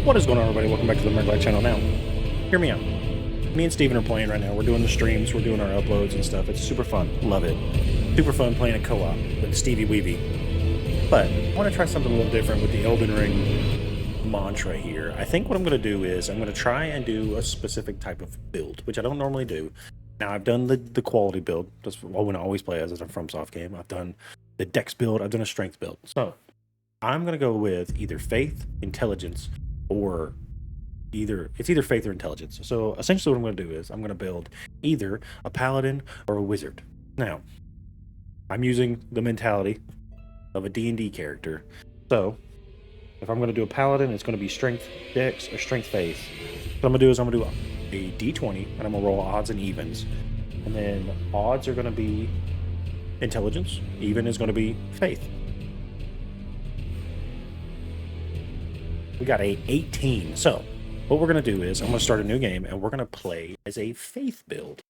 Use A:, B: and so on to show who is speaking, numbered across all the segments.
A: What is going on, everybody? Welcome back to the Murglak channel. Now, hear me out. Me and Steven are playing right now. We're doing the streams, we're doing our uploads and stuff. It's super fun. Love it. Super fun playing a co-op with Stevie Weevy. But I want to try something a little different with the Elden Ring mantra here. I think what I'm going to do is I'm going to try and do a specific type of build, which I don't normally do. Now, I've done the quality build. That's what I always play as a FromSoft game. I've done the dex build. I've done a strength build. So I'm going to go with either faith, intelligence, or it's either faith or intelligence. So essentially what I'm going to do is I'm going to build either a paladin or a wizard. Now, I'm using the mentality of a D&D character. So if I'm going to do a paladin, it's going to be strength dex or strength faith. What I'm going to do is I'm going to do a d20 and I'm going to roll odds and evens. And then odds are going to be intelligence, even is going to be faith. We got a 18. So what we're going to do is I'm going to start a new game and we're going to play as a faith build.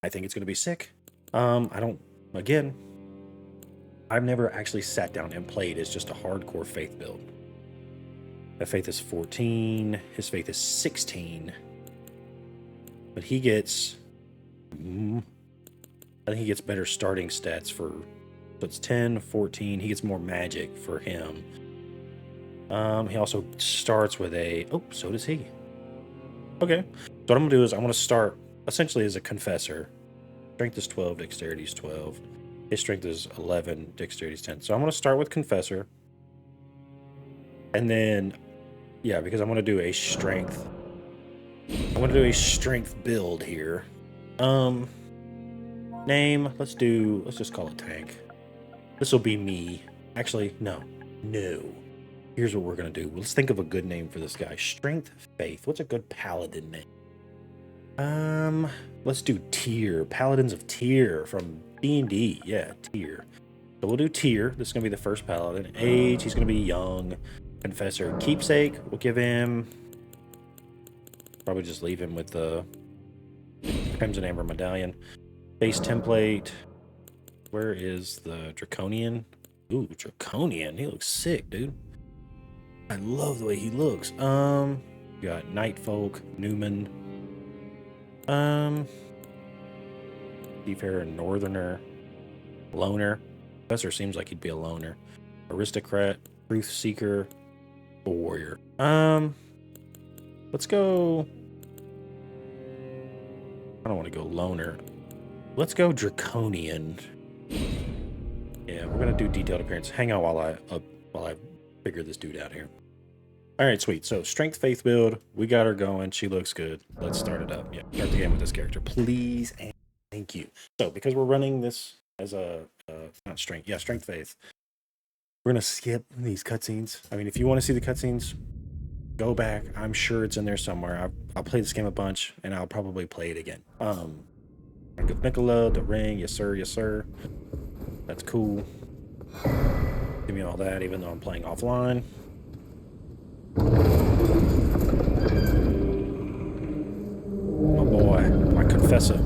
A: I think it's going to be sick. I've never actually sat down and played as just a hardcore faith build. That faith is 14. His faith is 16. But he gets, I think he gets better starting stats for, so it's 10, 14. He gets more magic for him. He also starts with so does he. Okay, so what I'm gonna do is I'm gonna start essentially as a confessor. Strength is 12, dexterity is 12. His strength is 11, dexterity is 10. So I'm gonna start with confessor. And then, yeah, because I'm gonna do a strength. I'm gonna do a strength build here. Name, let's just call it tank. This will be me. Actually, no. Here's what we're going to do. Let's think of a good name for this guy. Strength Faith. What's a good paladin name? Let's do Tyr. Paladins of Tyr from D&D. Yeah, Tyr. So we'll do Tyr. This is going to be the first paladin. Age, he's going to be young. Confessor. Keepsake, we'll give him... Probably just leave him with the Crimson Amber Medallion. Base template. Where is the Draconian? Ooh, Draconian. He looks sick, dude. I love the way he looks. You got Nightfolk, Newman, Seafarer, Northerner, Loner. Professor seems like he'd be a loner. Aristocrat, Truth Seeker, Warrior. Let's go. I don't want to go loner. Let's go Draconian. Yeah, we're gonna do detailed appearance. Hang on while I figure this dude out here. All right, sweet. So strength faith build, we got her going. She looks good. Let's start it up. Yeah, start the game with this character, please and thank you. So because we're running this as a not strength, yeah, strength faith, we're gonna skip these cutscenes. I mean, if you want to see the cutscenes, go back. I'm sure it's in there somewhere. I'll play this game a bunch, and I'll probably play it again. Nicola, the ring, yes sir, yes sir. That's cool. Give me all that, even though I'm playing offline. My boy, my confessor.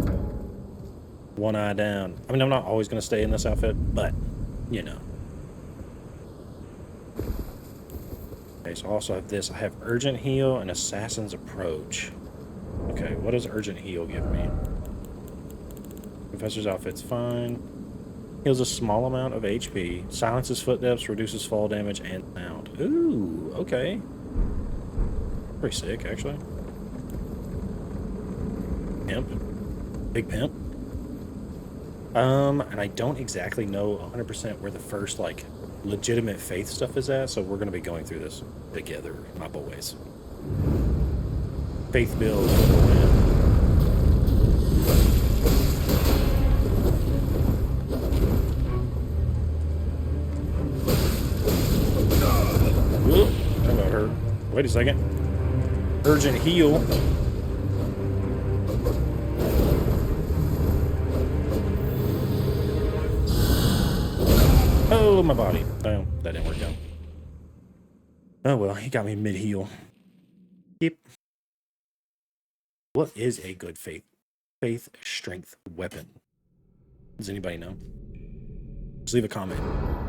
A: One eye down. I mean, I'm not always going to stay in this outfit, but, you know. Okay, so I also have this. I have Urgent Heal and Assassin's Approach. Okay, what does Urgent Heal give me? Confessor's outfit's fine. Heals a small amount of HP. Silences footsteps, reduces fall damage and sound. Ooh, okay. Pretty sick, actually. Pimp. Big pimp. And I don't exactly know 100% where the first, like, legitimate faith stuff is at, so we're going to be going through this together, my boys. Faith build. That about hurt. Wait a second. Urgent heal. Oh, my body. Oh, that didn't work out. Oh, well, he got me mid-heal. Yep. What is a good faith strength weapon? Does anybody know? Just leave a comment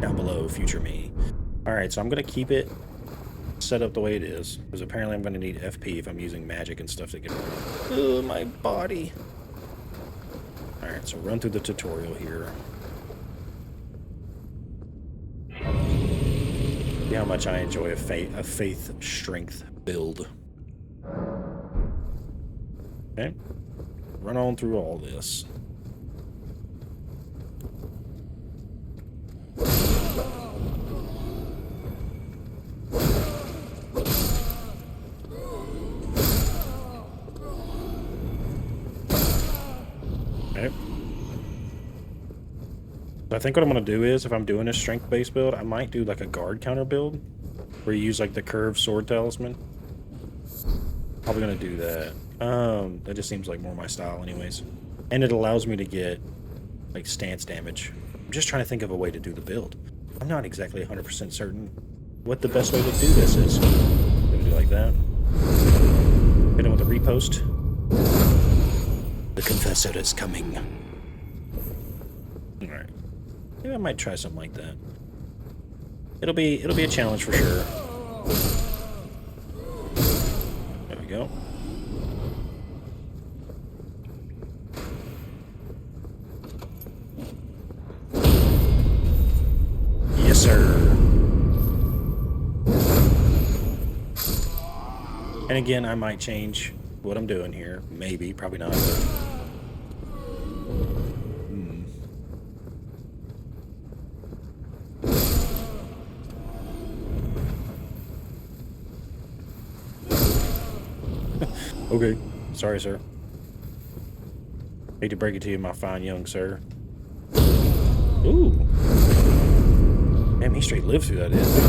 A: down below, future me. All right, so I'm going to keep it set up the way it is, because apparently I'm going to need FP if I'm using magic and stuff to get around. Ugh, my body. Alright, so run through the tutorial here. See how much I enjoy a faith strength build. Okay. Run on through all this. Okay. I think what I'm going to do is, if I'm doing a strength-based build, I might do like a guard counter build, where you use like the curved sword talisman. Probably going to do that. That just seems like more my style anyways. And it allows me to get like stance damage. I'm just trying to think of a way to do the build. I'm not exactly 100% certain what the best way to do this is. Gonna do like that. Hit him with a repost. The confessor is coming. Alright. Maybe I might try something like that. It'll be a challenge for sure. There we go. Yes, sir. And again, I might change what I'm doing here. Maybe, probably not. Okay. Sorry, sir. Hate to break it to you, my fine young sir. Ooh. Damn, he straight lived through that, didn't he?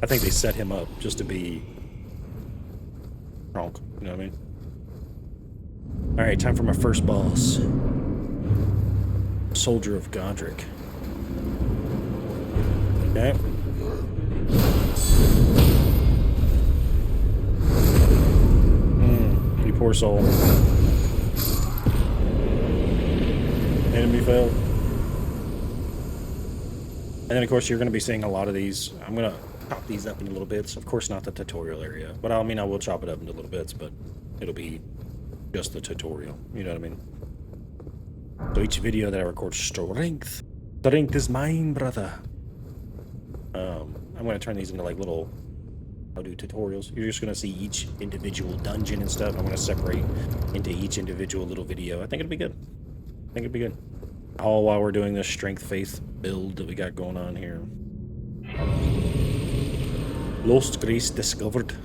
A: I think they set him up just to be wrong. You know what I mean? Alright, time for my first boss. Soldier of Godric. Okay. You poor soul. Enemy fell. And then, of course, you're going to be seeing a lot of these. I'm going to chop these up into little bits. Of course, not the tutorial area. But I mean, I will chop it up into little bits, but it'll be just the tutorial. You know what I mean? So each video that I record, strength. Strength is mine, brother. I'm going to turn these into like little how-to tutorials. You're just going to see each individual dungeon and stuff. I'm going to separate into each individual little video. I think it'll be good. I think it'll be good. All while we're doing this strength faith build that we got going on here. Lost Grace discovered.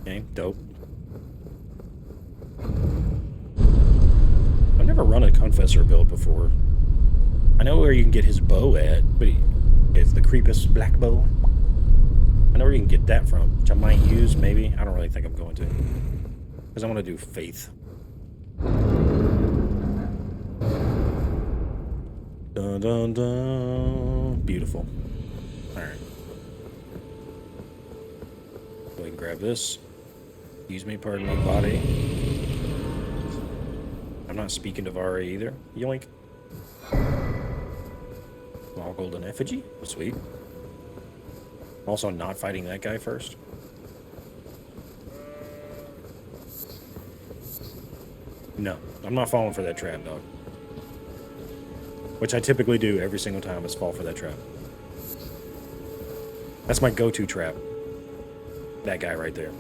A: Okay, dope. I've never run a Confessor build before. I know where you can get his bow at, but it's the Creepus Black Bow. I know where you can get that from, which I might use, maybe. I don't really think I'm going to. Because I want to do faith. Dun dun dun. Beautiful. Alright. Go ahead and grab this. Excuse me, pardon me, body. I'm not speaking to Vara either. Yoink. Small golden effigy. Sweet. Also not fighting that guy first. No, I'm not falling for that trap, dog. Which I typically do every single time is fall for that trap. That's my go-to trap. That guy right there.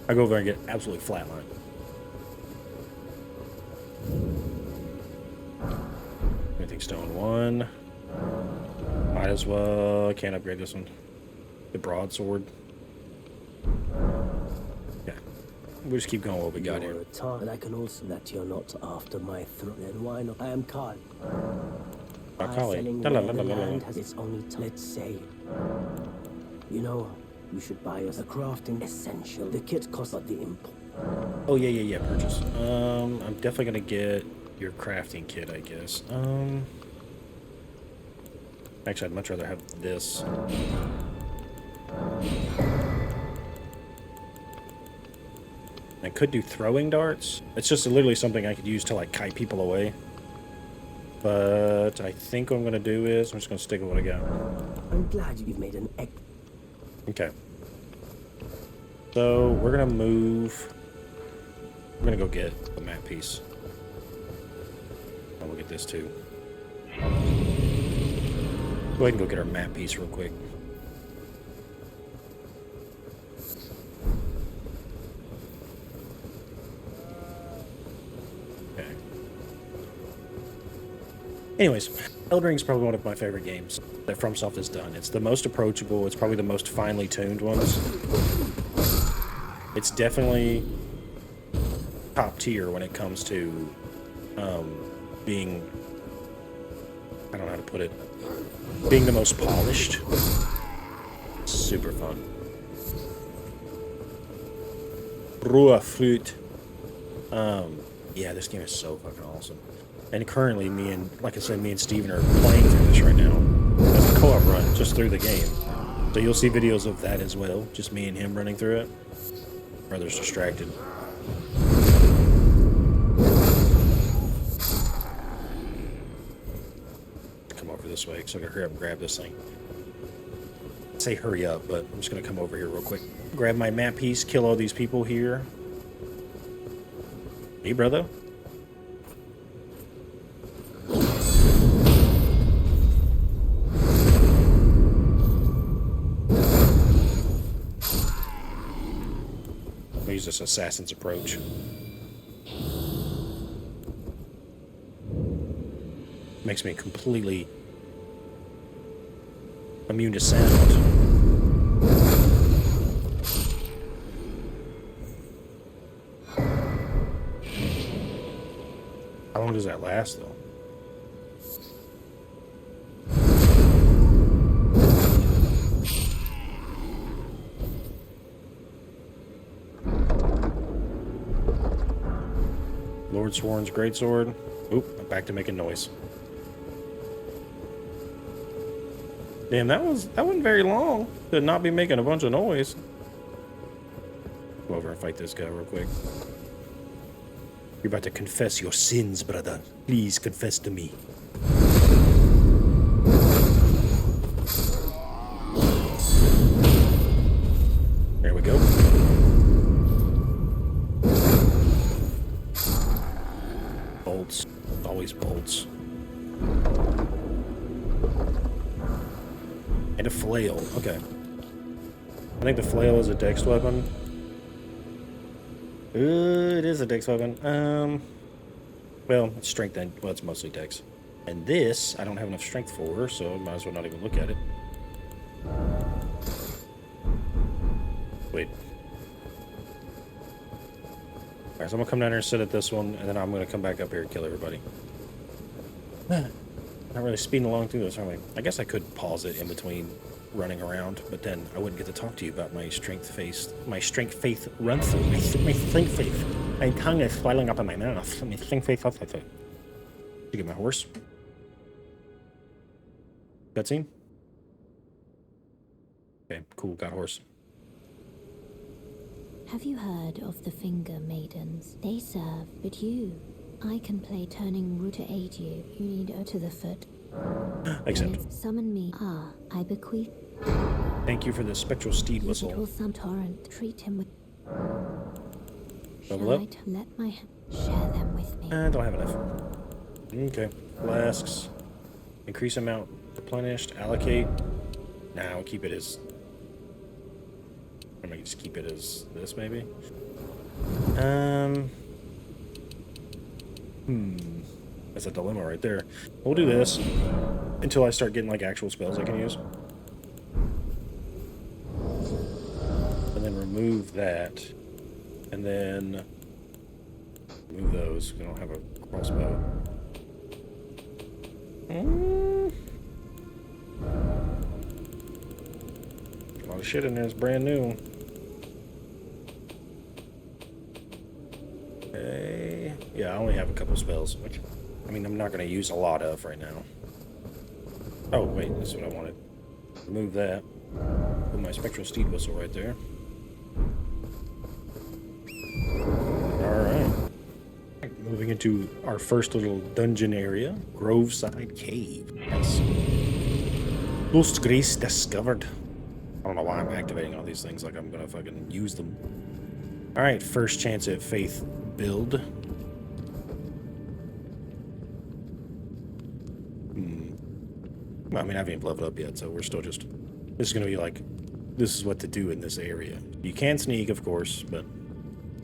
A: I go over and get absolutely flatlined. Anything stone 1. Might as well. I can't upgrade this one. The broadsword. Yeah. We'll just keep going what we got here.
B: And I can also that you're not after my throne. Then why not? I am Kali.
A: Kali.
B: The land has its only let's say. You know, you should buy us a crafting essential. The kit costs but the import.
A: Oh yeah, purchase. I'm definitely gonna get your crafting kit, I guess. Actually, I'd much rather have this. I could do throwing darts. It's just literally something I could use to like kite people away. But I think what I'm gonna do is I'm just gonna stick with what I got.
B: I'm glad you've made an egg.
A: Okay. So we're gonna move. We're gonna go get the map piece. Oh, we'll get this too. Go ahead and go get our map piece real quick. Okay. Anyways, Elden Ring is probably one of my favorite games that FromSoft has done. It's the most approachable. It's probably the most finely tuned ones. It's definitely top tier when it comes to being, I don't know how to put it, being the most polished. Super fun. Raw fruit. Yeah, this game is so fucking awesome. And currently, like I said, me and Steven are playing through this right now. That's a co-op run, just through the game. So you'll see videos of that as well, just me and him running through it. Brother's distracted. Come over this way, so I gotta hurry up and grab this thing. Say hurry up, but I'm just gonna come over here real quick. Grab my map piece, kill all these people here. Hey, brother. Use this assassin's approach. Makes me completely immune to sound. How long does that last, though? Lord Sworn's greatsword. Oop, I'm back to making noise. Damn, that wasn't very long to not be making a bunch of noise. Go over and fight this guy real quick. You're about to confess your sins, brother. Please confess to me. There we go. Bolts. Always bolts. And a flail. Okay. I think the flail is a dex weapon. It is a dex weapon. Well, it's strength and, well, it's mostly dex. And this, I don't have enough strength for, so I might as well not even look at it. Wait. Alright, so I'm gonna come down here and sit at this one, and then I'm gonna come back up here and kill everybody. Not really speeding along through this, am I? I guess I could pause it in between running around, but then I wouldn't get to talk to you about my strength faith run through. My strength faith. My tongue is swelling up in my mouth. My strength faith up. To get my horse. Cutscene. Okay, cool. Got horse.
C: Have you heard of the Finger Maidens? They serve, but you. I can play turning root to aid you. You need her to the foot.
A: Accept.
C: Summon me. I bequeath.
A: Thank you for the spectral steed whistle.
C: It will some torrent. Treat him with.
A: Level up.
C: Let my share them with me.
A: I don't have enough. Okay. Flasks. Increase amount replenished. Allocate. Nah, we'll keep it as. I might just keep it as this, maybe. That's a dilemma right there. We'll do this until I start getting like actual spells I can use. And then remove that. And then remove those. We don't have a crossbow. A lot of shit in there. It's brand new. Okay. Yeah, I only have a couple spells, which, I mean, I'm not going to use a lot of right now. Oh, wait, this is what I wanted. Remove that. Put my spectral steed whistle right there. Alright. Moving into our first little dungeon area. Groveside Cave. Nice. Lost Grace discovered. I don't know why I'm activating all these things like I'm gonna fucking use them. Alright, first chance at faith build. Well, I mean, I haven't even leveled up yet, so we're still just... This is gonna be like, this is what to do in this area. You can sneak, of course, but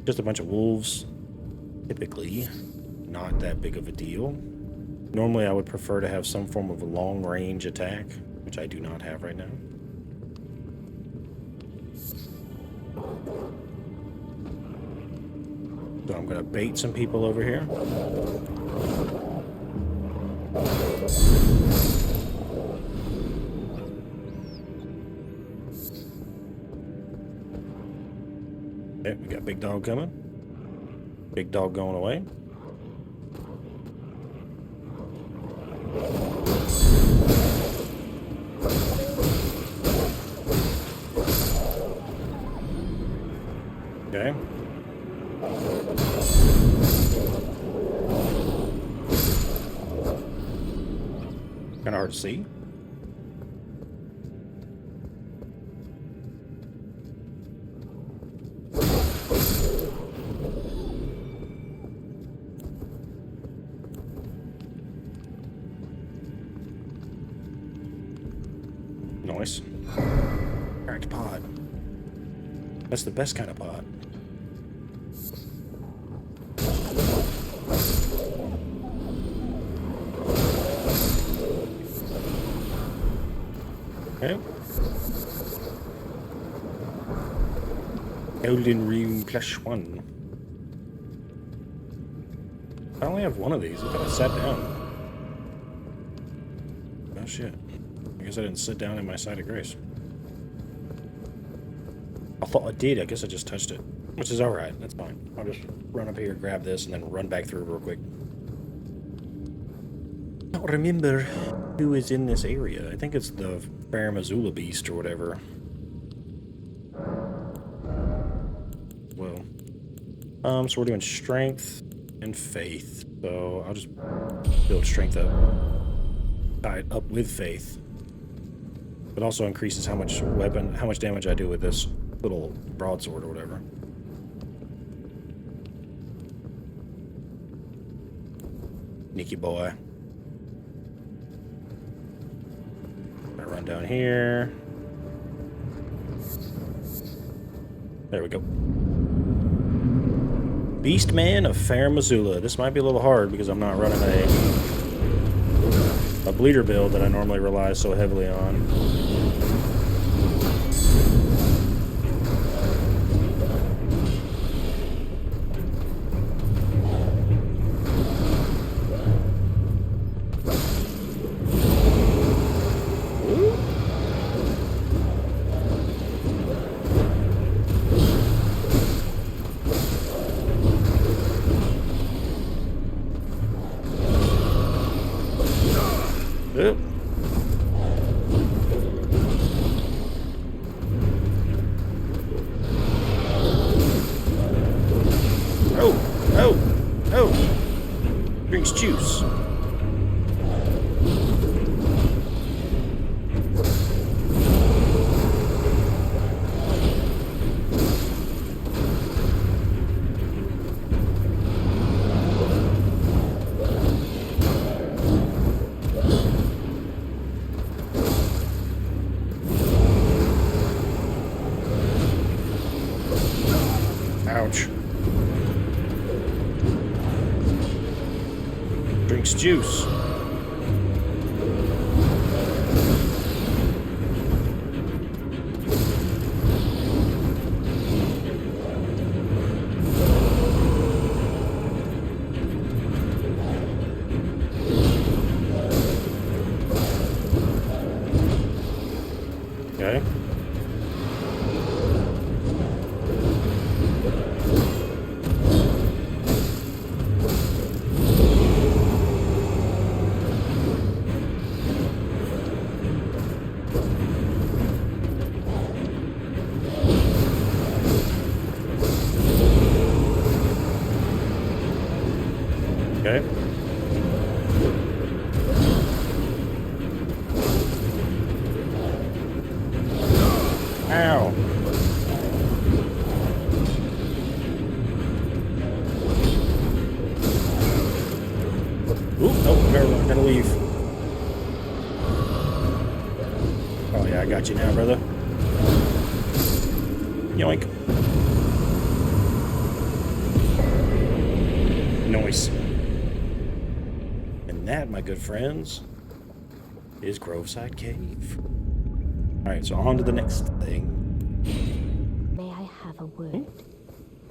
A: just a bunch of wolves. Typically, not that big of a deal. Normally, I would prefer to have some form of a long-range attack, which I do not have right now. So I'm gonna bait some people over here. Okay, we got big dog coming. Big dog going away. Okay. Kind of hard to see. Nice. Cracked pot. That's the best kind of pot. Okay. Elden Ring +1. I only have one of these. I thought I sat down. Oh shit. I guess I didn't sit down in my side of grace. I thought I did. I guess I just touched it. Which is alright. That's fine. I'll just run up here, grab this, and then run back through real quick. I don't remember who is in this area. I think it's the Faramazula beast or whatever. Well. So we're doing strength and faith. So I'll just build strength up. Tie it up with faith. It also increases how much damage I do with this little broadsword or whatever. Sneaky boy. Gonna run down here. There we go. Beastman of Faramazula. This might be a little hard because I'm not running a bleeder build that I normally rely so heavily on. Yep. Oh! Drinks juice. Ouch. Drinks juice. Okay. Ow. Ooh, oh, gotta leave. Oh yeah, I got you now, brother. Yoink. Noise. And that, my good friends, is Groveside Cave. Alright, so on to the next thing.
C: May I have a word?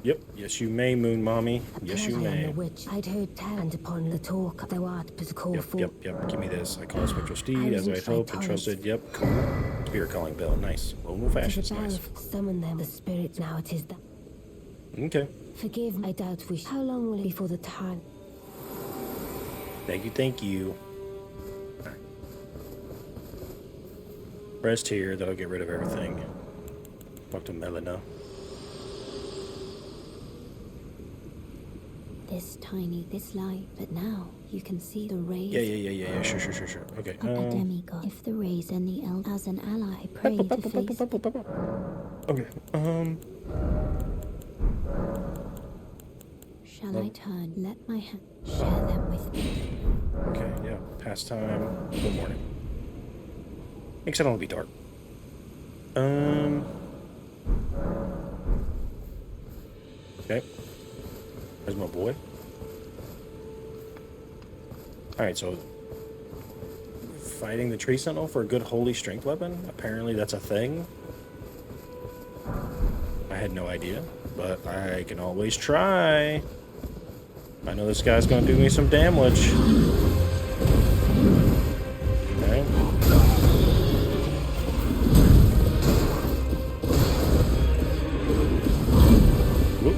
A: Yep, yes you may, Moon Mommy. Yes you
B: Glad I am
A: may.
B: a witch. I'd heard tell and upon the talk thou art but call
A: Yep,
B: for.
A: yep, yep. Give me this. I call a spectral steed,
B: I
A: as I
B: reach
A: had hoped
B: thy
A: and
B: toys.
A: trusted. Yep, cool. Spirit calling bell. Nice. Old
B: To the
A: fashioned.
B: bell
A: Nice.
B: summon them, the spirits now it is that.
A: Okay.
B: Forgive me, I doubt we How long will it be for the time?
A: Thank you, thank you. Alright. Rest here, that'll get rid of everything. Talk to Melina.
C: This light, but now you can see the rays
A: Yeah. Sure. Okay.
C: of a demigod. If the rays and the elf as an ally, pray to face.
A: Okay.
C: Shall I turn? Let my hand share them with me.
A: Okay, yeah. Pastime. Good morning. Except it'll be dark. Okay. There's my boy. Alright, so fighting the tree sentinel for a good holy strength weapon? Apparently that's a thing. I had no idea, but I can always try. I know this guy's gonna do me some damage. Okay. Whoop.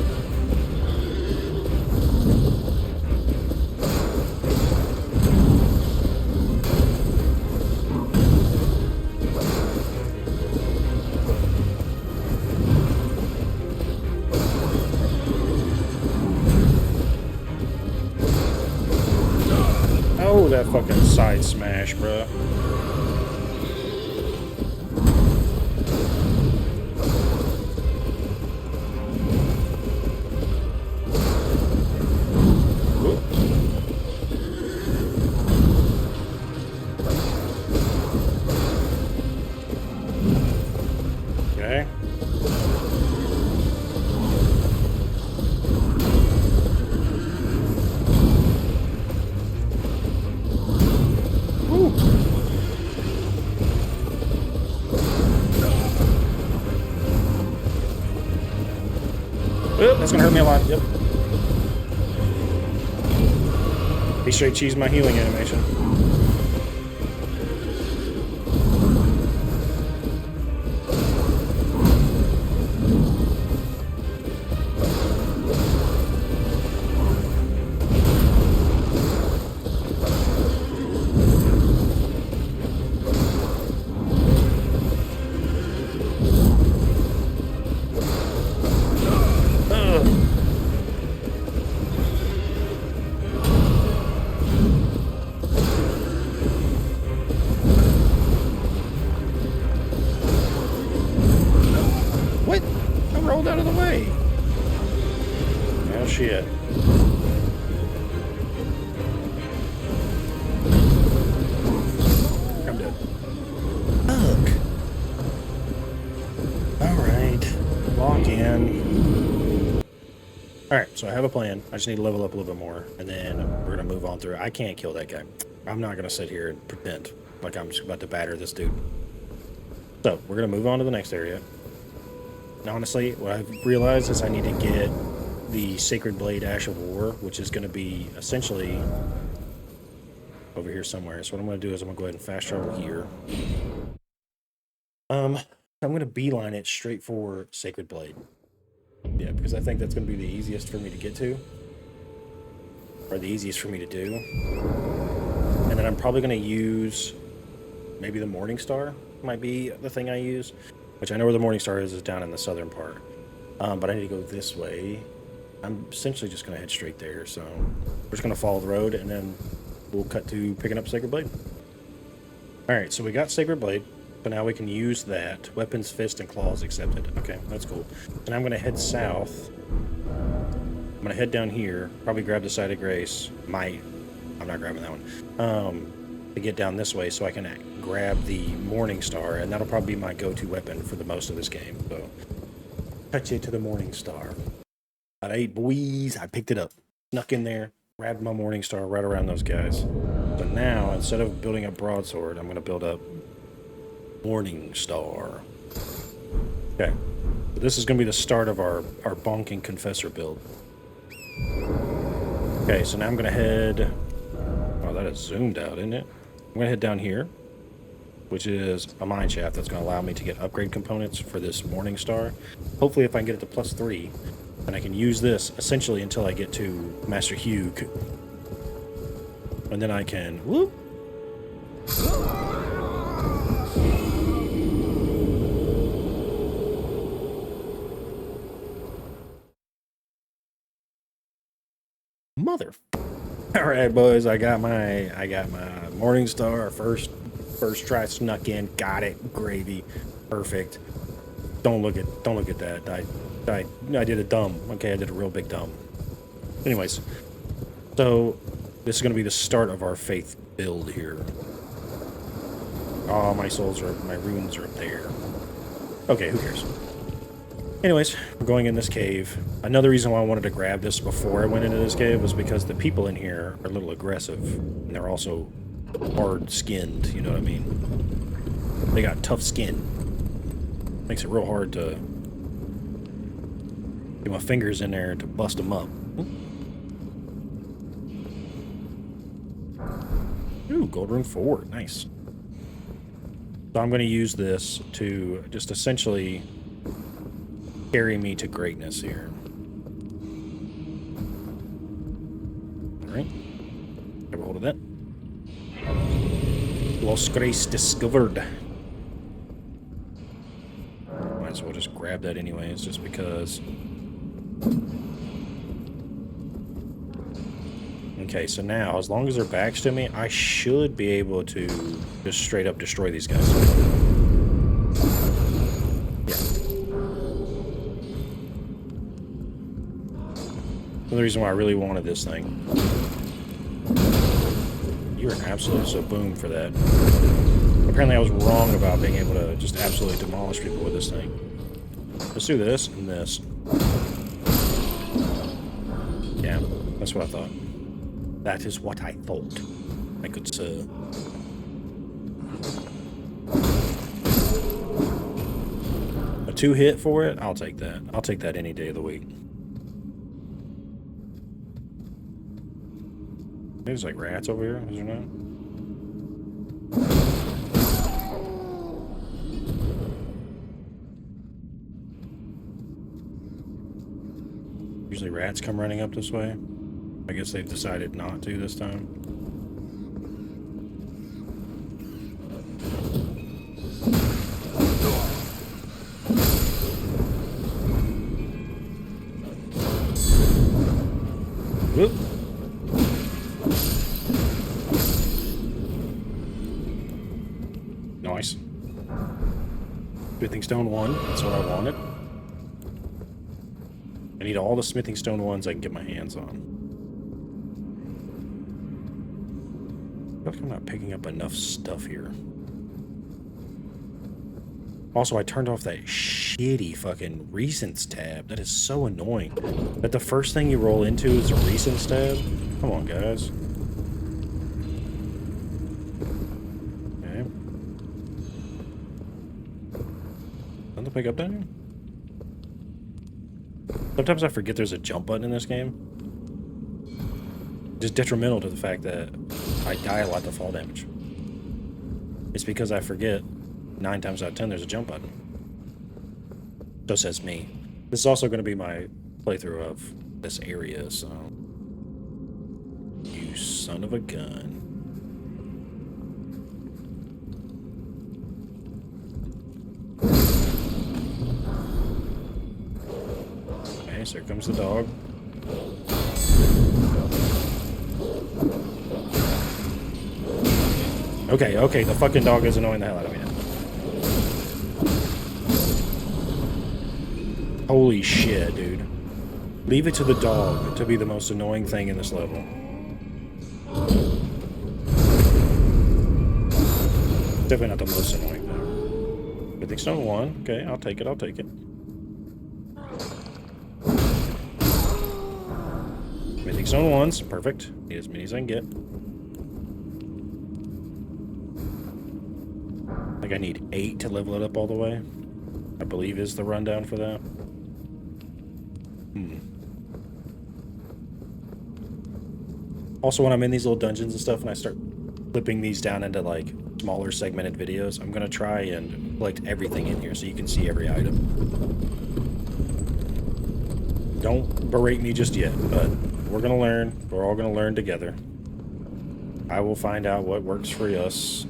A: Oh, that fucking side smash, bruh. Whoop. Okay. Oh, that's gonna hurt me a lot. Yep. He straight cheesed my healing animation. What? I rolled out of the way. Oh shit. I'm dead. Fuck. Alright. Lock in. Alright, so I have a plan. I just need to level up a little bit more, and then we're gonna move on through. I can't kill that guy. I'm not gonna sit here and pretend like I'm just about to batter this dude. So, we're gonna move on to the next area. And honestly, what I've realized is I need to get the Sacred Blade Ash of War, which is going to be essentially over here somewhere. So what I'm going to do is I'm going to go ahead and fast travel here. I'm going to beeline it straight for Sacred Blade. Yeah, because I think that's going to be the easiest for me to get to. Or the easiest for me to do. And then I'm probably going to use maybe the Morning Star might be the thing I use. Which I know where the Morning Star is down in the southern part. But I need to go this way. I'm essentially just going to head straight there. So we're just going to follow the road, and then we'll cut to picking up Sacred Blade. Alright, so we got Sacred Blade. So now we can use that. Weapons, fist, and claws accepted. Okay, that's cool. And I'm going to head south. I'm going to head down here. Probably grab the Site of Grace. I'm not grabbing that one. To get down this way so I can grab the Morning Star. And that'll probably be my go-to weapon for the most of this game. So, touch it to the Morning Star. All right, boys. I picked it up. Snuck in there. Grabbed my Morning Star right around those guys. So now, instead of building up Broadsword, I'm going to build up Morning Star. Okay. So this is going to be the start of our bonking Confessor build. Okay, so now I'm going to head... Oh, that is zoomed out, isn't it? I'm going to head down here, which is a mine shaft that's going to allow me to get upgrade components for this Morning Star. Hopefully, if I can get it to +3, then I can use this essentially until I get to Master Hugh. And then I can... Whoop! Mother. All right, boys. I got my Morning Star. First try, snuck in, got it. Gravy, perfect. Don't look at that. I did a dumb. Okay, I did a real big dumb. Anyways, so this is gonna be the start of our faith build here. Oh, my runes are up there. Okay, who cares? Anyways, we're going in this cave. Another reason why I wanted to grab this before I went into this cave was because the people in here are a little aggressive. And they're also hard-skinned, you know what I mean? They got tough skin. Makes it real hard to get my fingers in there to bust them up. Ooh, Gold Rune 4. Nice. So I'm going to use this to just essentially... carry me to greatness here. Alright. Grab a hold of that. Lost Grace discovered. Might as well just grab that anyways, just because. Okay, so now, as long as their back's to me, I should be able to just straight up destroy these guys. The reason why I really wanted this thing. You're an absolute so-boom for that. Apparently I was wrong about being able to just absolutely demolish people with this thing. Let's do this and this. Yeah, that's what I thought. That is what I thought. I could say. A 2-hit for it? I'll take that. I'll take that any day of the week. There's like rats over here, is there not? Usually rats come running up this way. I guess they've decided not to this time. Whoop. Nice. Smithing Stone 1, that's what I wanted. I need all the Smithing Stone 1s I can get my hands on. I feel like I'm not picking up enough stuff here. Also, I turned off that shitty fucking Recents tab. That is so annoying. That the first thing you roll into is a Recents tab? Come on, guys. To pick up down here? Sometimes I forget there's a jump button in this game. Just detrimental to the fact that I die a lot to fall damage. It's because I forget 9 times out of 10 there's a jump button. So says me. This is also going to be my playthrough of this area, so... You son of a gun. So here comes the dog. Okay, the fucking dog is annoying the hell out of me now. Holy shit, dude. Leave it to the dog to be the most annoying thing in this level. Definitely not the most annoying thing. Mythic Stone 1. Okay, I'll take it, I'll take it. Mythic Stone 1's perfect. Need as many as I can get. Like I need 8 to level it up all the way. I believe is the rundown for that. Also, when I'm in these little dungeons and stuff and I start clipping these down into like smaller segmented videos, I'm gonna try and collect everything in here so you can see every item. Don't berate me just yet, but we're gonna learn. We're all gonna learn together. I will find out what works for us.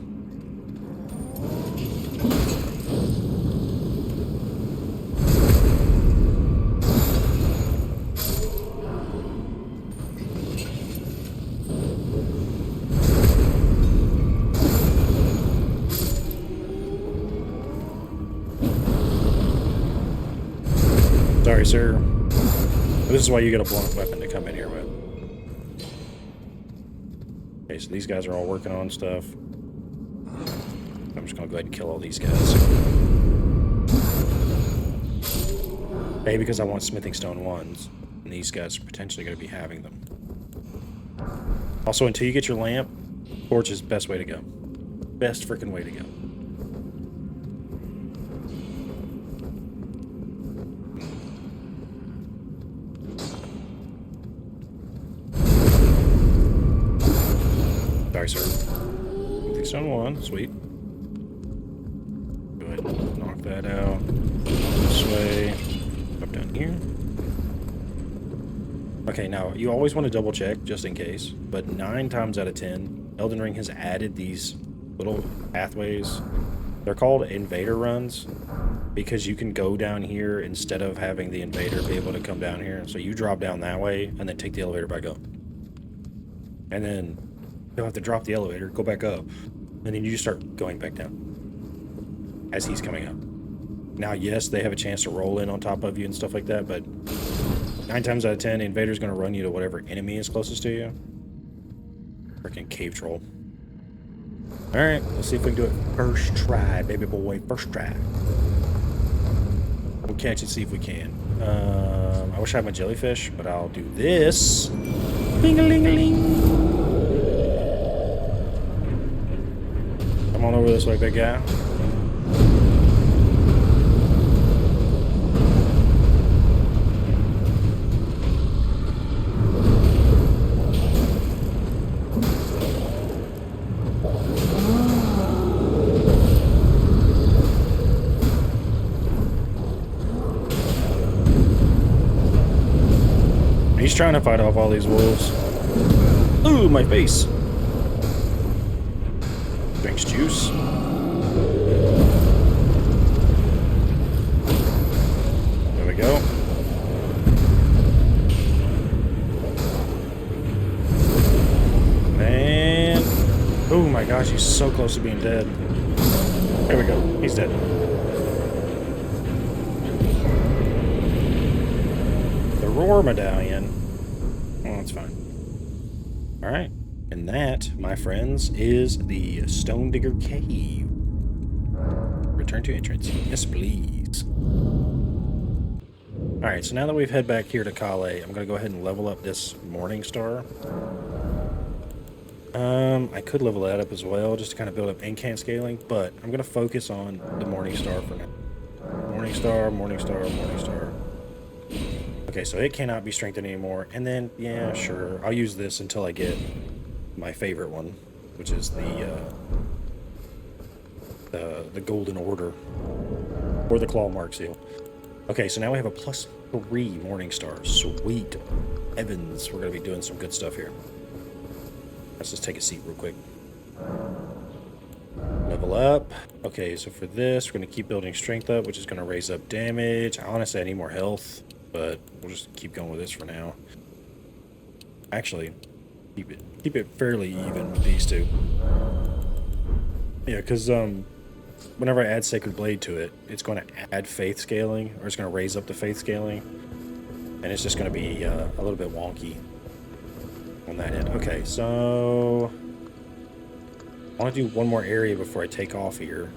A: Sorry, sir. This is why you get a blunt weapon to come in here with. Okay, so these guys are all working on stuff. I'm just gonna go ahead and kill all these guys. A, because I want smithing stone 1s, and these guys are potentially gonna be having them. Also, until you get your lamp, torch is the best way to go. Best freaking way to go. Sorry, sir. Mythic Stone 1, sweet. Go ahead and knock that out. This way. Up down here. Okay, now, you always want to double check, just in case, but 9 times out of 10, Elden Ring has added these little pathways. They're called invader runs, because you can go down here instead of having the invader be able to come down here. So you drop down that way, and then take the elevator back up. And then you'll have to drop the elevator, go back up, and then you just start going back down as he's coming up. Now, yes, they have a chance to roll in on top of you and stuff like that, but 9 times out of 10, the invader's going to run you to whatever enemy is closest to you. Freaking cave troll. Alright, let's see if we can do it first try, baby boy, first try. We'll catch it, see if we can. I wish I had my jellyfish, but I'll do this. Ling-a-ling-a-ling. Come on over this way, big guy. He's trying to fight off all these wolves. Ooh, my face. Drinks juice. There we go. And oh my gosh, he's so close to being dead. There we go. He's dead. The Roar Medallion. Oh, that's fine. All right. And that, my friends, is the Stone Digger Cave. Return to entrance. Yes, please. Alright, so now that we've head back here to Kale, I'm going to go ahead and level up this Morning Star. I could level that up as well, just to kind of build up incant scaling, but I'm going to focus on the Morning Star for now. Morning Star, Morning Star, Morning Star. Okay, so it cannot be strengthened anymore, and then, yeah, sure, I'll use this until I get my favorite one, which is the Golden Order, or the Claw Mark Seal. Okay, so now we have a +3 Morning Star. Sweet heavens, we're going to be doing some good stuff here. Let's just take a seat real quick. Level up. Okay, so for this, we're going to keep building strength up, which is going to raise up damage. Honestly, I need more health, but we'll just keep going with this for now. Actually, keep it fairly even with these two. Yeah, because whenever I add Sacred Blade to it, it's going to add faith scaling, or it's going to raise up the faith scaling, and it's just going to be a little bit wonky on that end. Okay, so I want to do one more area before I take off here.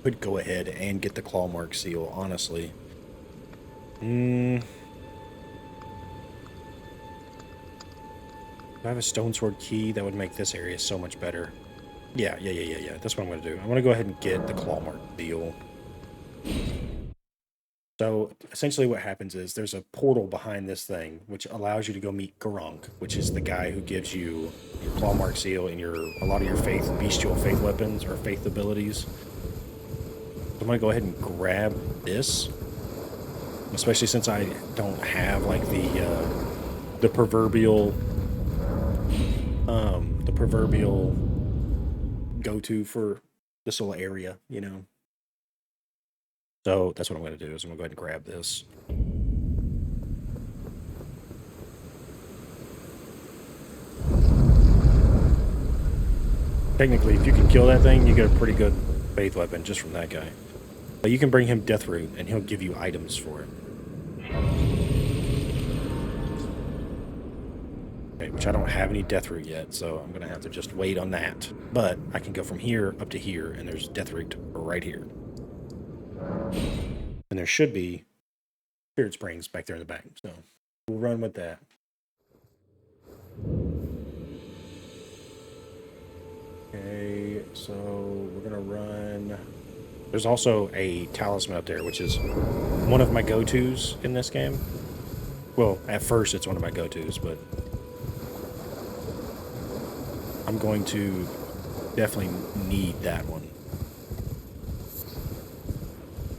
A: Could go ahead and get the claw mark seal, honestly. If I have a stone sword key, that would make this area so much better. Yeah. That's what I'm going to do. I'm going to go ahead and get the claw mark seal. So essentially what happens is there's a portal behind this thing, which allows you to go meet Garunk, which is the guy who gives you your claw mark seal and a lot of your bestial faith weapons or faith abilities. I'm going to go ahead and grab this, especially since I don't have like the proverbial go-to for this little area, you know. So that's what I'm going to do, is I'm going to go ahead and grab this. Technically, if you can kill that thing, you get a pretty good faith weapon just from that guy. But you can bring him Death Root, and he'll give you items for it. Okay, which I don't have any Death Root yet, so I'm going to have to just wait on that. But I can go from here up to here, and there's Death Root right here. And there should be Spirit Springs back there in the back, so we'll run with that. Okay, so we're going to run... There's also a talisman up there, which is one of my go-tos in this game. Well, at first it's one of my go-tos, but I'm going to definitely need that one.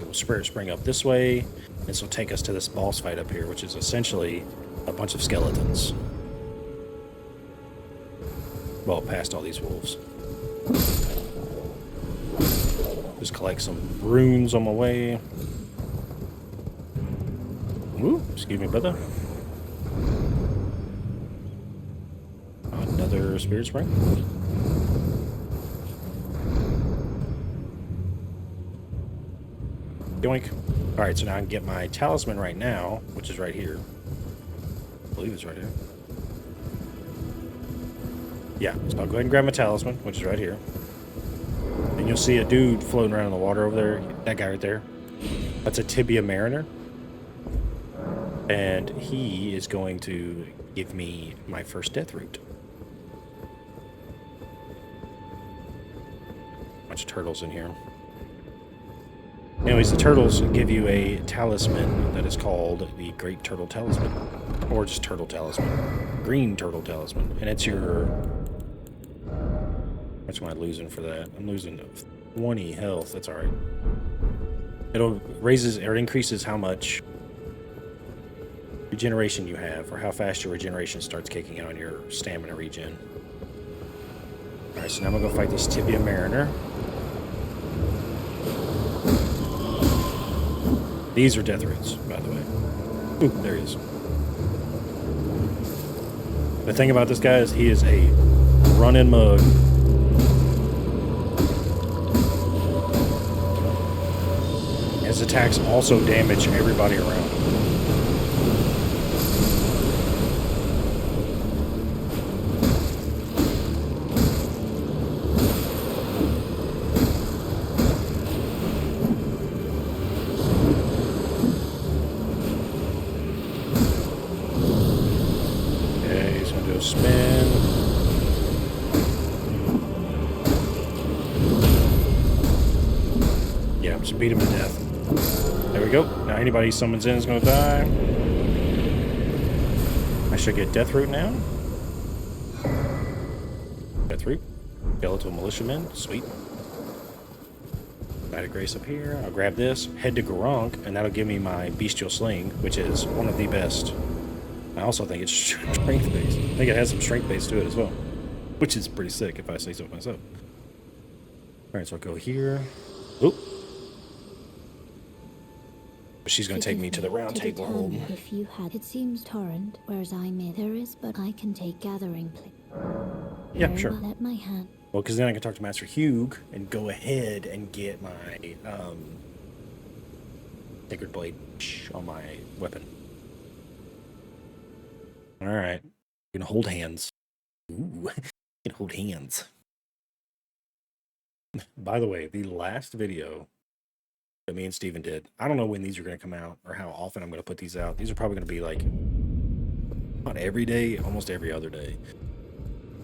A: We'll Spirit Spring up this way. This will take us to this boss fight up here, which is essentially a bunch of skeletons. Well, past all these wolves. Just collect some runes on my way. Ooh, excuse me, brother. Another Spirit Spring. Yoink. Alright, so now I can get my talisman right now, which is right here. I believe it's right here. Yeah, so I'll go ahead and grab my talisman, which is right here. And you'll see a dude floating around in the water over there. That guy right there. That's a Tibia Mariner. And he is going to give me my first Death Root. Bunch of turtles in here. Anyways, the turtles give you a talisman that is called the Great Turtle Talisman. Or just Turtle Talisman. Green Turtle Talisman. And it's your... How much am I losing for that? I'm losing 20 health. That's alright. It increases how much regeneration you have, or how fast your regeneration starts kicking in on your stamina regen. Alright, so now I'm gonna go fight this Tibia Mariner. These are Death Roots, by the way. Ooh, there he is. The thing about this guy is he is a run-in mug. His attacks also damage everybody around. Okay, he's gonna do a spin. Yeah, just beat him to death. There we go. Now anybody he summons in is going to die. I should get Death Root now. Death Root. Skeletal Militiamen. Sweet. Knight of Grace up here. I'll grab this. Head to Garunk, and that'll give me my Bestial Sling, which is one of the best. I also think it's strength-based. I think it has some strength-based to it as well, which is pretty sick if I say so myself. Alright, so I'll go here. Oop. She's going to take me to the round table hold.
C: If you had, it seems torrent, whereas I may. There is, but I can take gathering place.
A: Yeah, sure.
C: Let my hand.
A: Well, because then I can talk to Master Hugh and go ahead and get my Sacred Blade on my weapon. All right. We're going to hold hands. Ooh, can hold hands. By the way, the last video that me and Steven did, I don't know when these are going to come out or how often I'm going to put these out. These are probably going to be like, not every day, almost every other day.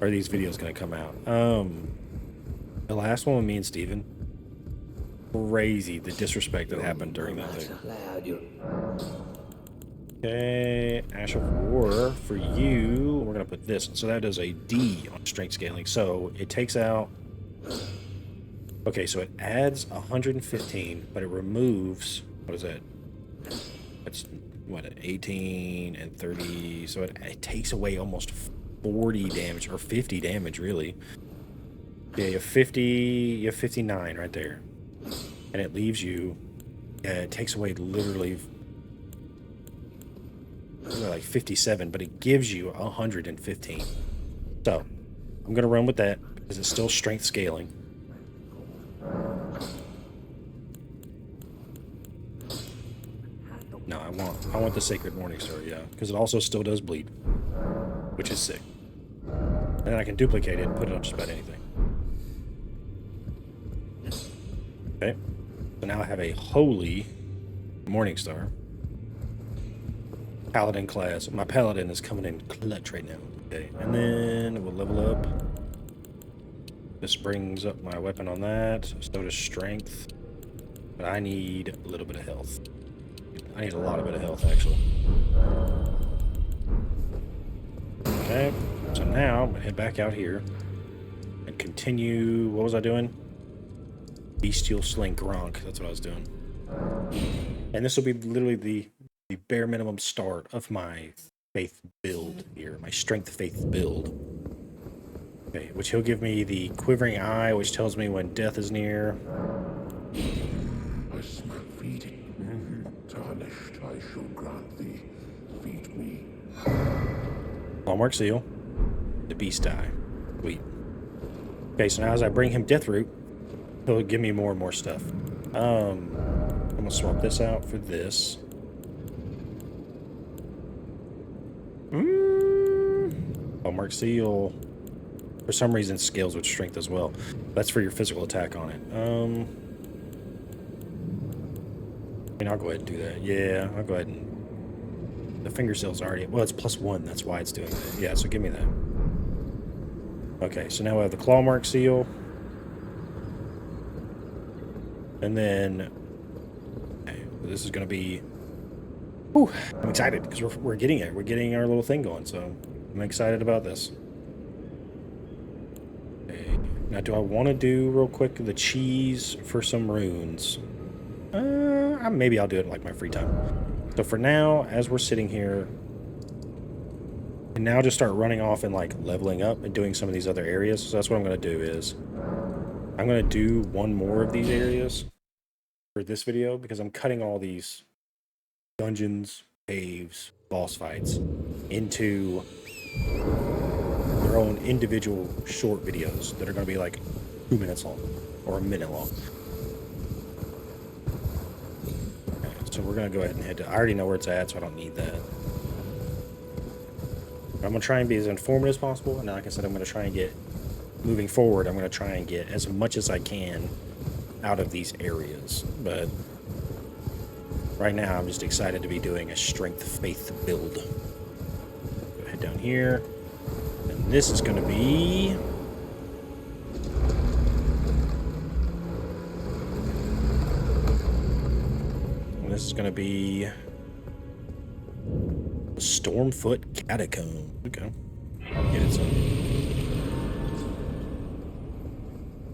A: Are these videos going to come out? The last one with me and Steven, crazy the disrespect that happened during that thing. Okay, Ash of War for you. We're going to put this. So that is a D on strength scaling. So it takes out... Okay, so it adds 115, but it removes... What is that? That's, what, 18 and 30. So it takes away almost 40 damage, or 50 damage, really. Yeah, you have 50... You have 59 right there. And it leaves you... it takes away literally... like 57, but it gives you 115. So I'm gonna run with that because it's still strength scaling. No, I want the Sacred Morningstar, yeah, because it also still does bleed, which is sick. And then I can duplicate it and put it on just about anything. Okay, so now I have a Holy Morningstar. Paladin class. My Paladin is coming in clutch right now. Okay, and then we'll level up. This brings up my weapon on that. So does strength. But I need a little bit of health. I need a lot of bit of health, actually. Okay, so now I'm going to head back out here and continue... What was I doing? Bestial Sling Gronk. That's what I was doing. And this will be literally the bare minimum start of my faith build here, my strength faith build. Okay, which he'll give me the Quivering Eye, which tells me when death is near.
D: I smell feeding. Tarnished, I shall grant thee. Feed me.
A: Hallmark Seal, the Beast Eye. Sweet. Okay, so now as I bring him Deathroot, he'll give me more and more stuff. I'm gonna swap this out for this. Hallmark Seal, for some reason, scales with strength as well. That's for your physical attack on it. I mean, I'll go ahead and do that. Yeah, I'll go ahead and... The finger seal's already... Well, it's +1. That's why it's doing that. Yeah, so give me that. Okay, so now I have the Clawmark Seal. And then... Okay, this is going to be... Whew, I'm excited because we're getting it. We're getting our little thing going, so I'm excited about this. Okay. Now, do I want to do real quick the cheese for some runes? Maybe I'll do it in like my free time. So for now, as we're sitting here, and now just start running off and like leveling up and doing some of these other areas. So that's what I'm going to do is I'm going to do one more of these areas for this video because I'm cutting all these dungeons, caves, boss fights into their own individual short videos that are going to be like 2 minutes long or a minute long. Okay, so we're going to go ahead and head to... I already know where it's at, so I don't need that. I'm going to try and be as informative as possible, and like I said, I'm going to try and get... Moving forward, I'm going to try and get as much as I can out of these areas, but... Right now, I'm just excited to be doing a strength faith build. Go ahead down here. And this is going to be... And this is going to be... The Stormfoot Catacomb. Okay. Get it, son.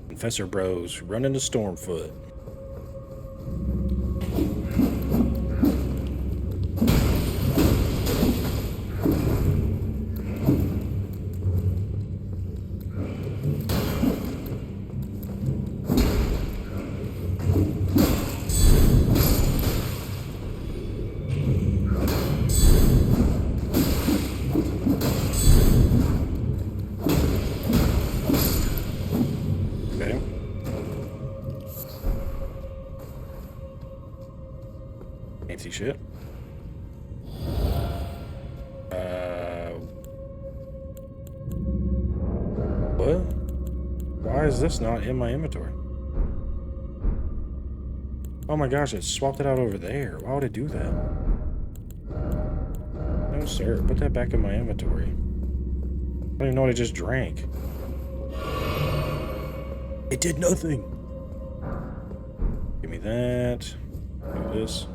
A: Confessor Bros, run into Stormfoot. Can't see shit. What? Why is this not in my inventory? Oh my gosh, it swapped it out over there. Why would it do that? No, sir. Put that back in my inventory. I don't even know what I just drank. It did nothing. Give me that. Do this.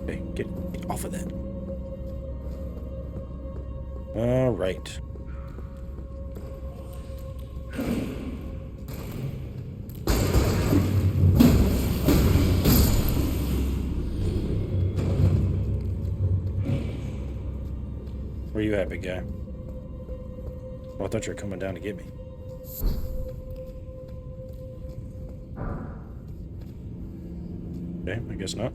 A: Okay, get off of that. All right. Where you at, big guy? Well, I thought you were coming down to get me. Okay, I guess not.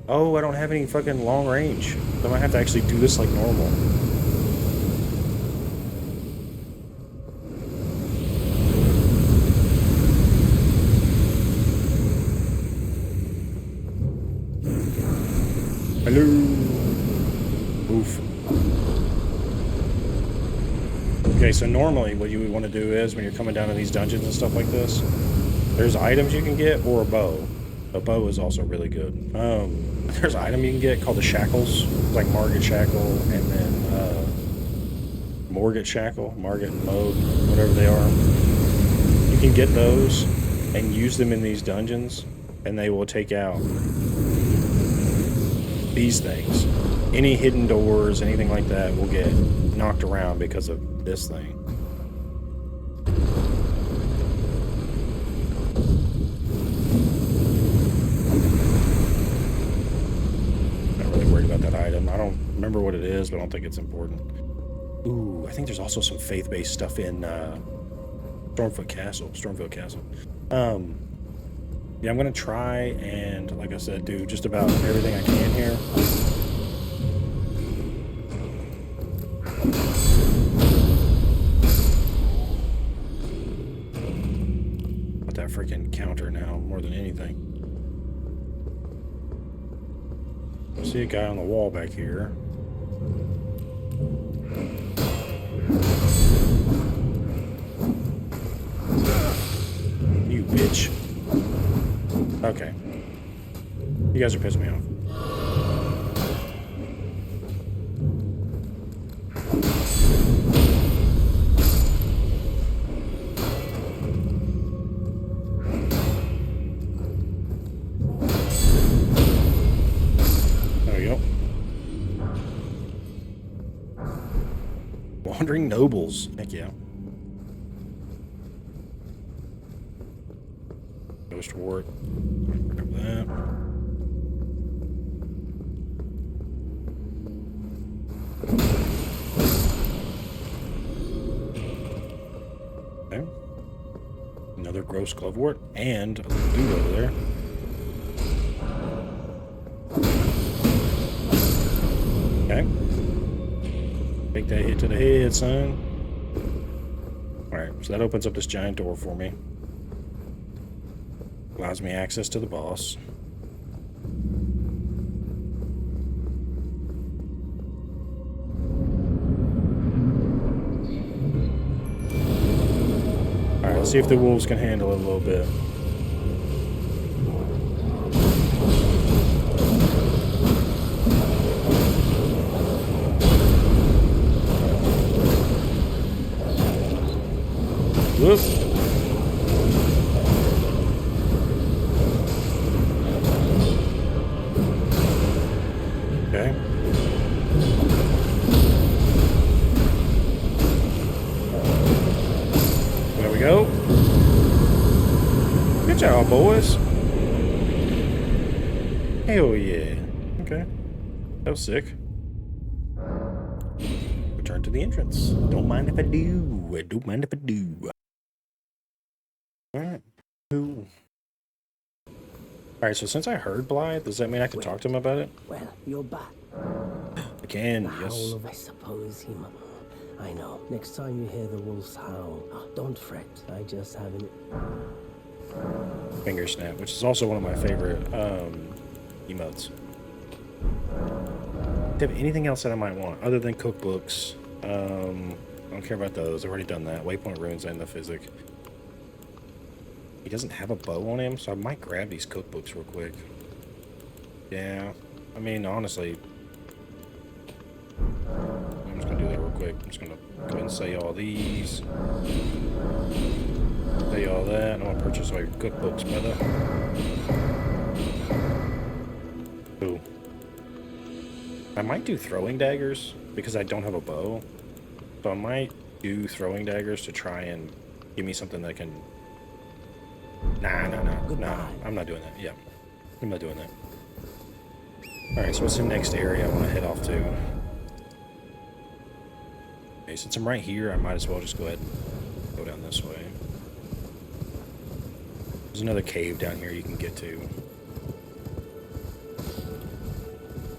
A: Oh, I don't have any fucking long range. So I might have to actually do this like normal. Hello. Oof. Okay, so normally what you would want to do is when you're coming down to these dungeons and stuff like this, there's items you can get or a bow. A bow is also really good. There's an item you can get called the shackles, like Margit shackle, and then Morgit shackle, Margit and Mode, whatever they are. You can get those and use them in these dungeons, and they will take out these things. Any hidden doors, anything like that will get knocked around because of this thing. Not really worried about that item. I don't remember what it is, but I don't think it's important. Ooh, I think there's also some faith-based stuff in Stormfield Castle. Yeah, I'm gonna try and, like I said, do just about everything I can here. With that freaking counter now, more than anything. I see a guy on the wall back here. You bitch. Okay. You guys are pissing me off. There we go. Wandering nobles. Heck yeah. Ghost wart. Pick up that. Okay. Another gross glovewort and a little dude over there. Okay. Take that hit to the head, son. Alright, so that opens up this giant door for me. Allows me access to the boss. Alright, let's see if the wolves can handle it a little bit. Whoops. Okay. There we go. Good job, boys. Hell yeah. Okay. That was sick. Return to the entrance. Don't mind if I do. Don't mind if I do. Alright. Cool. Alright, so since I heard Blythe, does that mean I can talk to him about it?
B: Well, you're back.
A: I can,
B: The
A: yes.
B: howl of, I suppose he. I know. Next time you hear the wolf's howl, don't fret. I just haven't.
A: Finger snap, which is also one of my favorite emotes. Do you have anything else that I might want other than cookbooks? I don't care about those. I've already done that. Waypoint runes and the physic. He doesn't have a bow on him, so I might grab these cookbooks real quick. Yeah, I mean, honestly, I'm just gonna do that real quick. I'm just gonna go ahead and say all these. Say all that. I'm gonna purchase all your cookbooks, brother. Ooh. I might do throwing daggers because I don't have a bow. So I might do throwing daggers to try and give me something that can... Nah. I'm not doing that. Yeah. I'm not doing that. Alright, so what's the next area I want to head off to? Okay, since I'm right here, I might as well just go ahead and go down this way. There's another cave down here you can get to.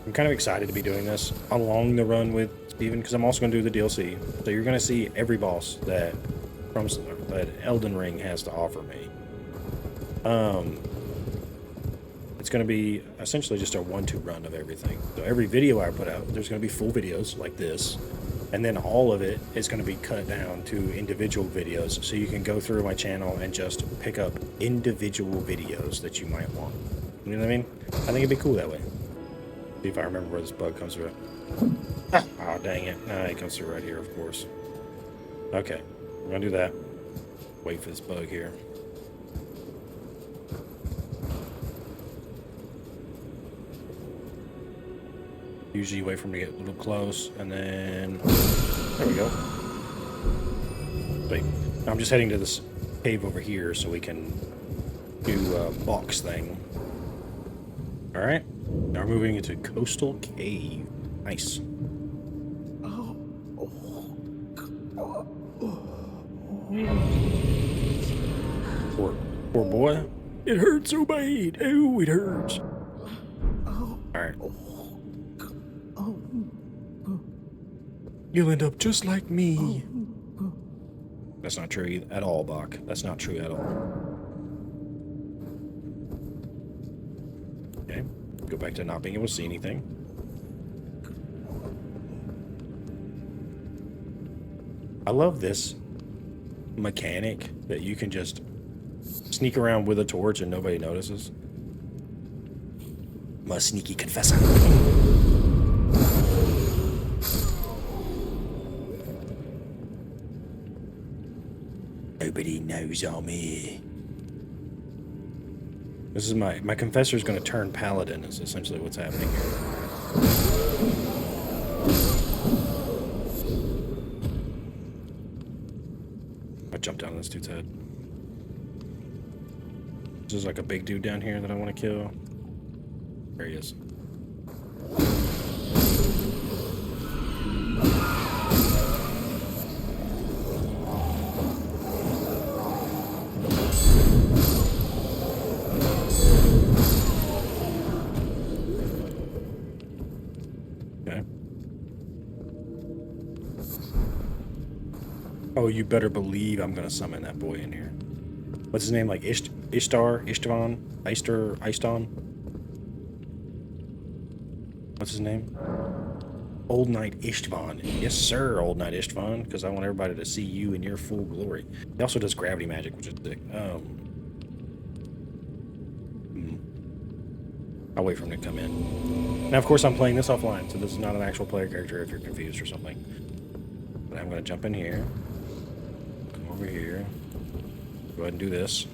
A: I'm kind of excited to be doing this along the run with Steven, because I'm also going to do the DLC. So you're going to see every boss that Elden Ring has to offer me. It's going to be essentially just a 1-2 run of everything. So every video I put out, there's going to be full videos like this. And then all of it is going to be cut down to individual videos. So you can go through my channel and just pick up individual videos that you might want. You know what I mean? I think it'd be cool that way. See if I remember where this bug comes through. Oh, dang it. Nah, it comes through right here, of course. Okay, we're going to do that. Wait for this bug here. Usually wait for him to get a little close, and then... There we go. Wait, I'm just heading to this cave over here so we can do a box thing. Alright, now we're moving into Coastal Cave. Nice. Poor boy. It hurts so bad. Oh, it hurts. Alright. You'll end up just like me. That's not true at all, Bach. That's not true at all. Okay. Go back to not being able to see anything. I love this mechanic that you can just sneak around with a torch and nobody notices. I'm a sneaky confessor. Nobody knows I'm here. This is my confessor's going to turn paladin is essentially what's happening here. I jumped down on this dude's head. This is like a big dude down here that I want to kill. There he is. Oh, you better believe I'm gonna summon that boy in here. What's his name? Like Ishtar? Iston? What's his name? Old Knight Istvan. Yes, sir, Old Knight Istvan, because I want everybody to see you in your full glory. He also does gravity magic, which is sick. I'll wait for him to come in. Now, of course, I'm playing this offline, so this is not an actual player character if you're confused or something. But I'm gonna jump in here. Over here. Go ahead and do this.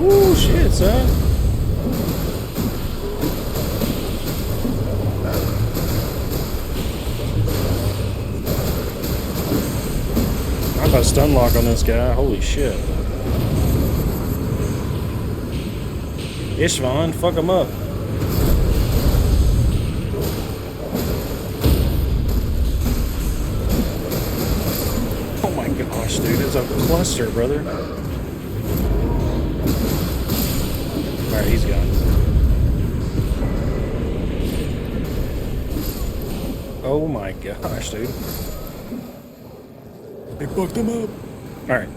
A: Ooh, shit, son. A stun lock on this guy. Holy shit. Ishvan, fuck him up. gosh, dude, it's a cluster, brother. Alright, he's gone. Oh my gosh, dude. They fucked him up. Alright.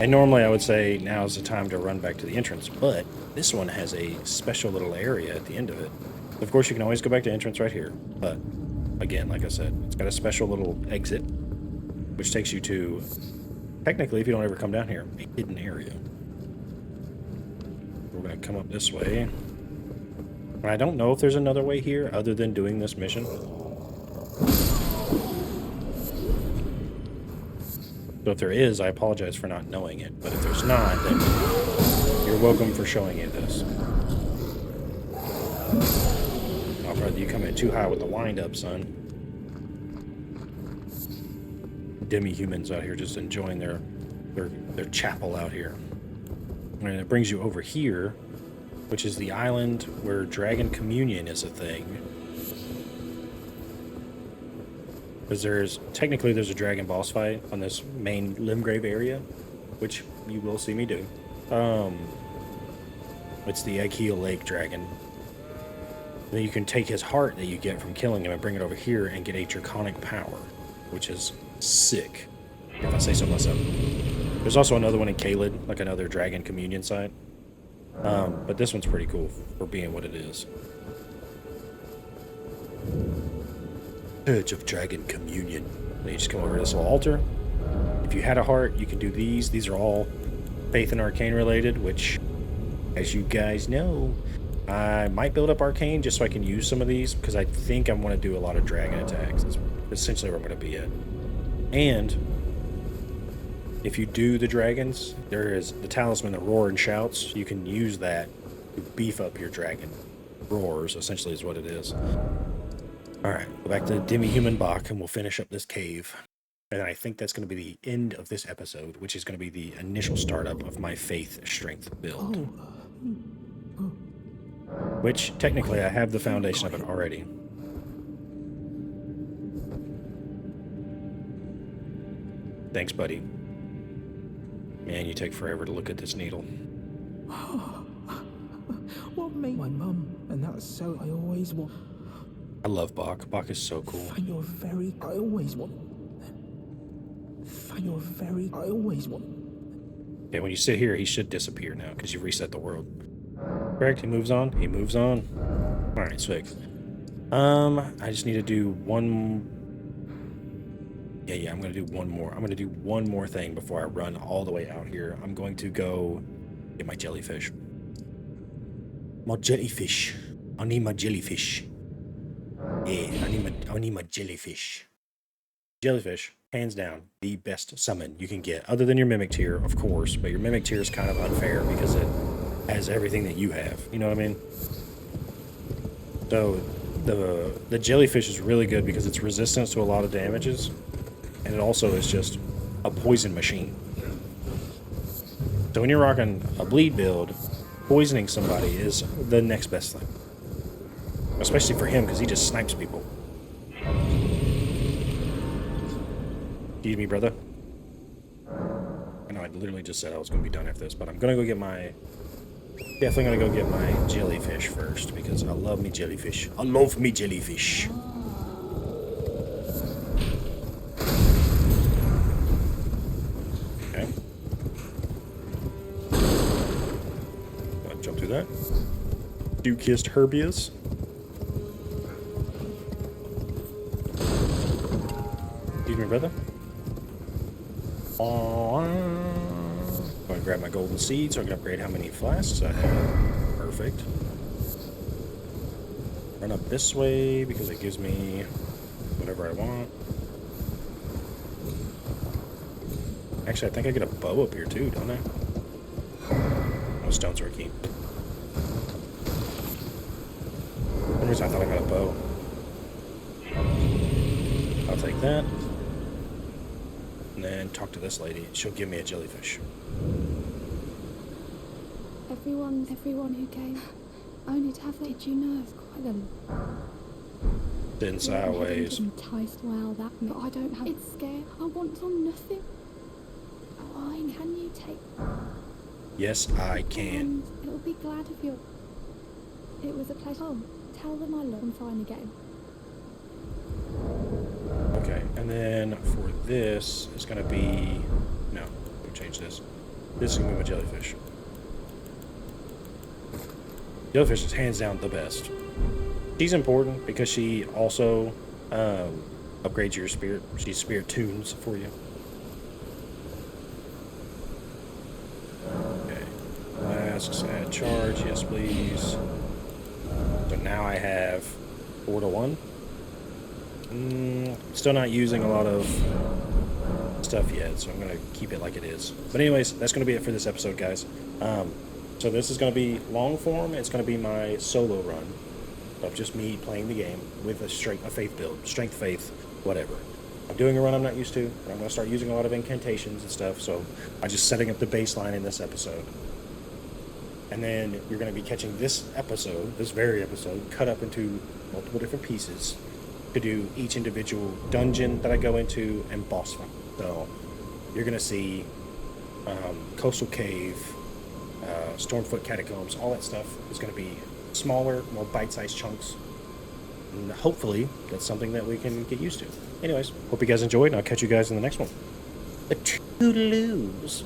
A: And normally I would say now's the time to run back to the entrance, but this one has a special little area at the end of it. Of course, you can always go back to entrance right here, but again, like I said, it's got a special little exit, which takes you to, technically, if you don't ever come down here, a hidden area. We're going to come up this way. And I don't know if there's another way here other than doing this mission. So if there is, I apologize for not knowing it. But if there's not, then you're welcome for showing you this. Oh, brother, you come in too high with the wind-up, son. Demi-humans out here just enjoying their chapel out here. And it brings you over here, which is the island where Dragon Communion is a thing. Because technically there's a dragon boss fight on this main Limgrave area, which you will see me do. It's the Eggheel Lake dragon. Then you can take his heart that you get from killing him and bring it over here and get a draconic power, which is sick, if I say so myself. There's also another one in Caelid, like another Dragon Communion site. But this one's pretty cool for being what it is. Church of Dragon Communion. Then you just come over to this little altar. If you had a heart, you can do these. These are all Faith and Arcane related, which, as you guys know, I might build up Arcane just so I can use some of these, because I think I want to do a lot of dragon attacks. That's essentially where I'm going to be at. And if you do the dragons, there is the talisman of Roar and Shouts. You can use that to beef up your dragon. Roars, essentially, is what it is. Alright, go back to Demi-Human Bach, and we'll finish up this cave. And I think that's going to be the end of this episode, which is going to be the initial startup of my Faith Strength build. Which, technically, I have the foundation of it already. Thanks, buddy. Man, you take forever to look at this needle.
E: What made my mum? And that's so I always want.
A: I love Bach. Bach is so cool.
E: And you're very. I always want. And you're very. I always want.
A: Okay, when you sit here, he should disappear now because you've reset the world. Correct? He moves on. He moves on. All right, sick. I just need to do one. Yeah, I'm going to do one more. I'm going to do one more thing before I run all the way out here. I'm going to go get my jellyfish. My jellyfish. I need my jellyfish. Yeah, I need my jellyfish. Jellyfish, hands down, the best summon you can get. Other than your Mimic tier, of course. But your Mimic tier is kind of unfair because it has everything that you have. You know what I mean? So, the jellyfish is really good because it's resistant to a lot of damages. And it also is just a poison machine. So when you're rocking a bleed build, poisoning somebody is the next best thing. Especially for him, because he just snipes people. Excuse me, brother. I know I literally just said I was going to be done after this, but I'm going to go get my... Definitely going to go get my jellyfish first, because I love me jellyfish. I love me jellyfish. Okay. I'll jump through that. Dew-kissed Herbias. Excuse me, brother. I'm going to grab my golden seed so I can upgrade how many flasks I have. Perfect. Run up this way because it gives me whatever I want. Actually, I think I get a bow up here too, don't I? Oh, stones are a key. For some reason I thought I got a bow. I'll take that. And then talk to this lady. She'll give me a jellyfish.
F: Everyone who came, only to have let you know. Quite them.
A: Didn't sideways.
F: Enticed well that, but I don't have. It's scared. I want on nothing. fine. Can you take...
A: Yes, I can.
F: And it'll be glad of your... It was a pleasure. Oh, tell them I love them fine again.
A: Okay, and then for this, it's going to be... No, we'll change this. This is going to be my jellyfish. Jellyfish is hands down the best. She's important because she also upgrades your spirit. She spirit tunes for you. Okay. Flasks, add charge. Yes, please. So now I have 4 to 1. Still not using a lot of stuff yet, so I'm going to keep it like it is. But anyways, that's going to be it for this episode, guys. So this is going to be long form. It's going to be my solo run of just me playing the game with a faith build. Strength, faith, whatever. I'm doing a run I'm not used to, and I'm going to start using a lot of incantations and stuff, so I'm just setting up the baseline in this episode. And then you're going to be catching this very episode, cut up into multiple different pieces to do each individual dungeon that I go into and boss fight. So you're going to see Coastal Cave, Stormfoot Catacombs, all that stuff is going to be smaller, more bite-sized chunks. And hopefully that's something that we can get used to. Anyways, hope you guys enjoyed, and I'll catch you guys in the next one. Toodaloos.